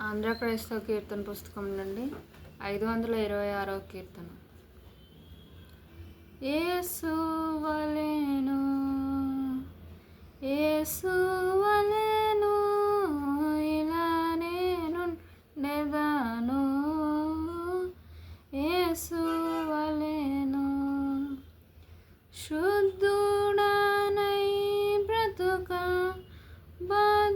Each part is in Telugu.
ఆంధ్ర క్రైస్తవ కీర్తన పుస్తకం నుండి 526వ కీర్తన. యేసు వలెను, యేసు వలెను, ఇలా నేనుండెదను. యేసు వలెను, శుద్ధుడనై బ్రతుక బద్ధుడనంచును,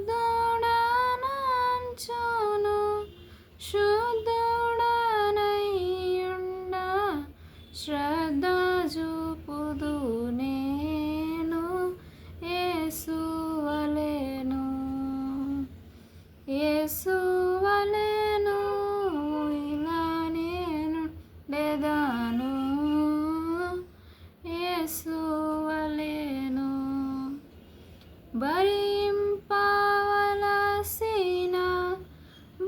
శుద్ధుడనై ఉండ శ్రద్ధ చూపుదు నేను. యేసు వలెను, యేసు వలెను, ఇలా నేనుండెదను. యేసు వలెను, భరింపవలసిన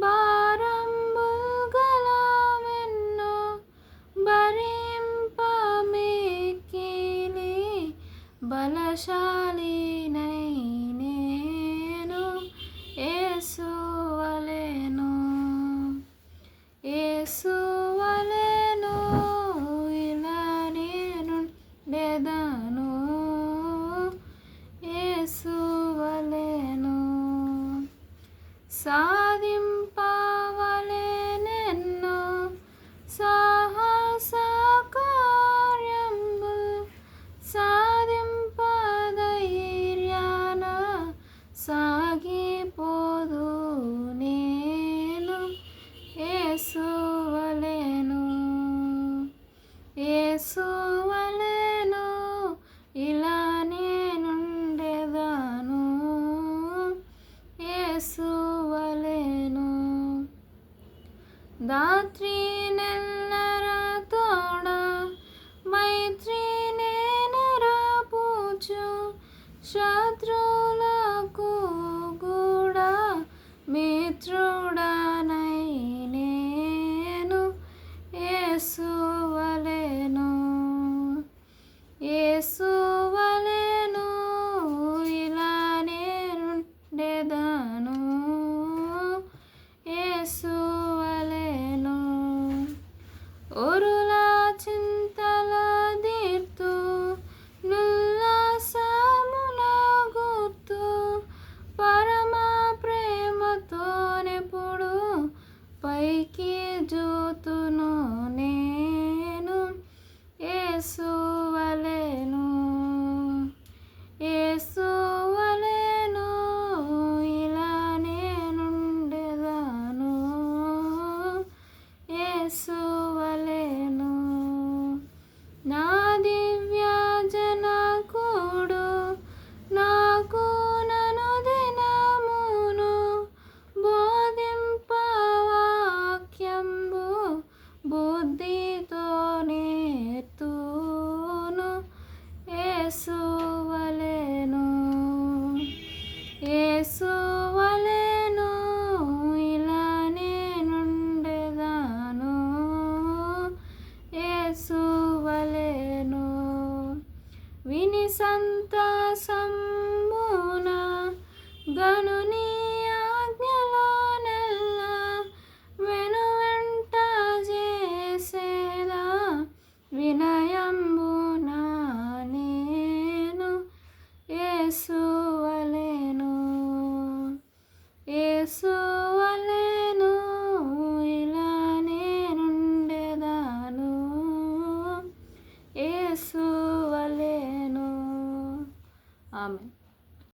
భారంబులు గలవెన్నో, భరింపమిక్కిలి బలశాలినై నేను. యేసు వలెను, యేసు వలెను, ఇలా నేనుండెదను. యేసు వలెను, సాధింపవలెనెన్నో సాహస కార్యంబులు, సాధింపధైర్యాన సాగిపోదు నేను. యేసు వలెను, యేసు వలెను, ఇలా నేనుండెదను. యేసు వలెను, దాత్రి నెల్లర తోడ మైత్రి నేనరపుచు, శత్రులకు కూడా మిత్రుడనై నేను. యేసు వలెను, యేసు వలెను, ఇలా నేనుండెదను. యేసు వలెను, ఒరుల చింతల దీర్తు నుల్లాసముల గుర్తు, పరమ ప్రేమతోనెప్పుడు పైకి జూతును నేను. యేసు వలెను, యేసు వలెను, ఇలా నేనుండెదను. యేసు వలెను, నా దివ్య జనకుడు నాకు ననుదినమును బోధింపవాక్యంబు బుద్ధితో నేర్తును. యేసు వలెను, యేసు వలెను, ఇలా నేనుండెదను. యేసు వలెను, విని సంతసంబున గనుని ఆజ్ఞలనెల్ల వెనువెంట చేసేదా వినయంబున నేను. యేసు వలెను, యేసు వలెను, ఇలా నేనుండెదను. యేసు వలెను. ఆమేన్.